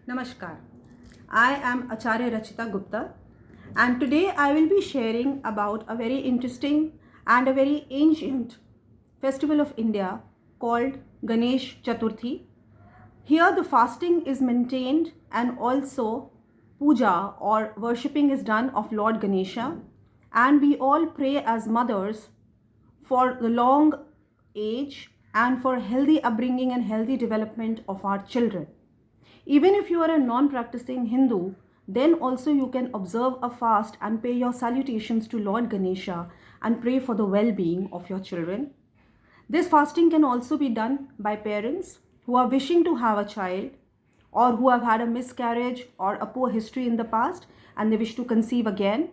Namaskar. I am Acharya Rachita Gupta, and today I will be sharing about a very interesting and a very ancient festival of India called Ganesh Chaturthi. Here the fasting is maintained and also puja or worshipping is done of Lord Ganesha, and we all pray as mothers for the long age and for healthy upbringing and healthy development of our children. Even if you are a non practicing Hindu, then also you can observe a fast and pay your salutations to Lord Ganesha and pray for the well being of your children. This fasting can also be done by parents who are wishing to have a child or who have had a miscarriage or a poor history in the past and they wish to conceive again,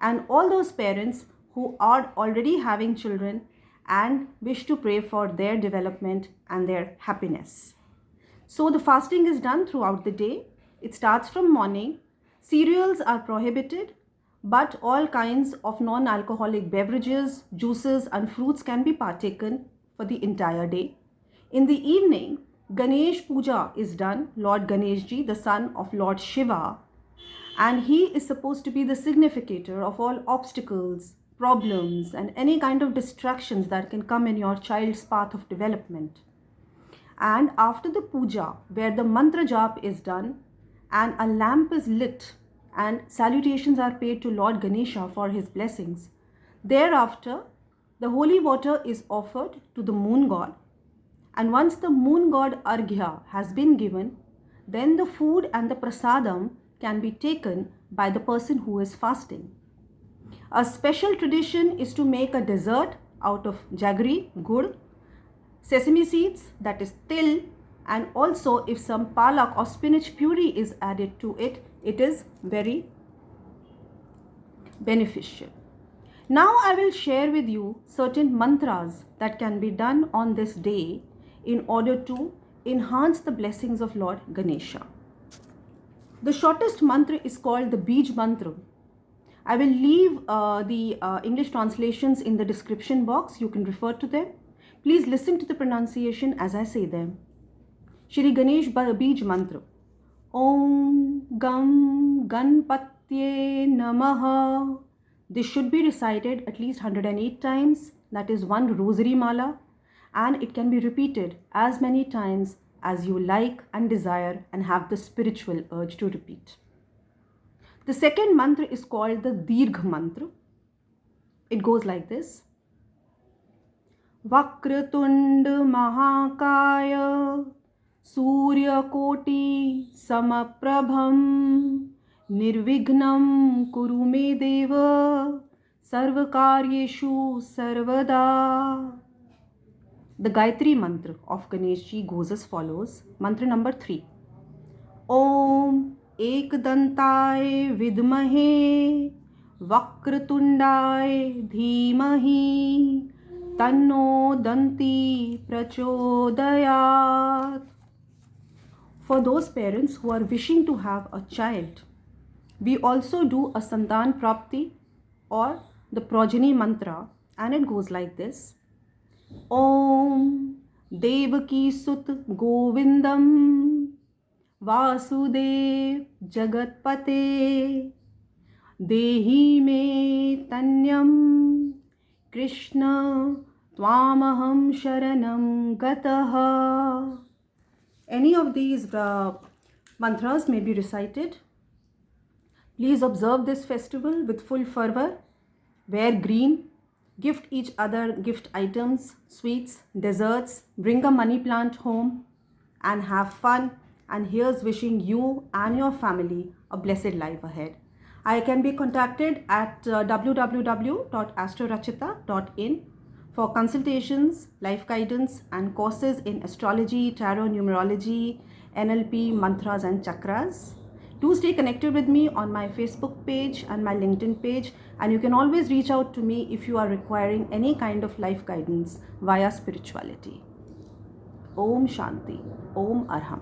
and all those parents who are already having children and wish to pray for their development and their happiness. So the fasting is done throughout the day. It starts from morning. Cereals are prohibited, but all kinds of non-alcoholic beverages, juices and fruits can be partaken for the entire day. In the evening, Ganesh Puja is done. Lord Ganeshji, the son of Lord Shiva, and he is supposed to be the significator of all obstacles, problems and any kind of distractions that can come in your child's path of development. And after the puja, where the mantra jap is done and a lamp is lit and salutations are paid to Lord Ganesha for his blessings, thereafter the holy water is offered to the moon god, and once the moon god Arghya has been given, then the food and the prasadam can be taken by the person who is fasting. A special tradition is to make a dessert out of jaggery, gur, sesame seeds, that is til, and also if some palak or spinach puree is added to it, it is very beneficial. Now I will share with you certain mantras that can be done on this day in order to enhance the blessings of Lord Ganesha. The shortest mantra is called the Bij mantra. I will leave the English translations in the description box. You can refer to them. Please listen to the pronunciation as I say them. Shri Ganesh Bij Mantra. Om Gam Ganpatye Namaha. This should be recited at least 108 times. That is one rosary mala. And it can be repeated as many times as you like and desire and have the spiritual urge to repeat. The second mantra is called the Dirgh mantra. It goes like this. Vakratund Mahakaya Surya Koti Samaprabham Nirvignam Kuru Me Deva Sarvakaryeshu Sarvada. The Gayatri mantra of Ganeshji goes as follows. Mantra number 3. Om Ekdantaye Vidmahe Vakratundaye Dhimahi Tanno Danti Prachodayat. For those parents who are wishing to have a child, we also do a Santan Prapti or the Progeny mantra, and it goes like this. Om Devaki Sut Govindam Vasudev Jagatpate Dehi Me Tanyam Krishna Tvamaham Sharanam Gataha. Any of these mantras may be recited. Please observe this festival with full fervor. Wear green. Gift each other gift items, sweets, desserts. Bring a money plant home and have fun. And here's wishing you and your family a blessed life ahead. I can be contacted at www.astrorachita.in for consultations, life guidance and courses in astrology, tarot, numerology, NLP, mantras and chakras. Do stay connected with me on my Facebook page and my LinkedIn page, and you can always reach out to me if you are requiring any kind of life guidance via spirituality. Om Shanti. Om Arham.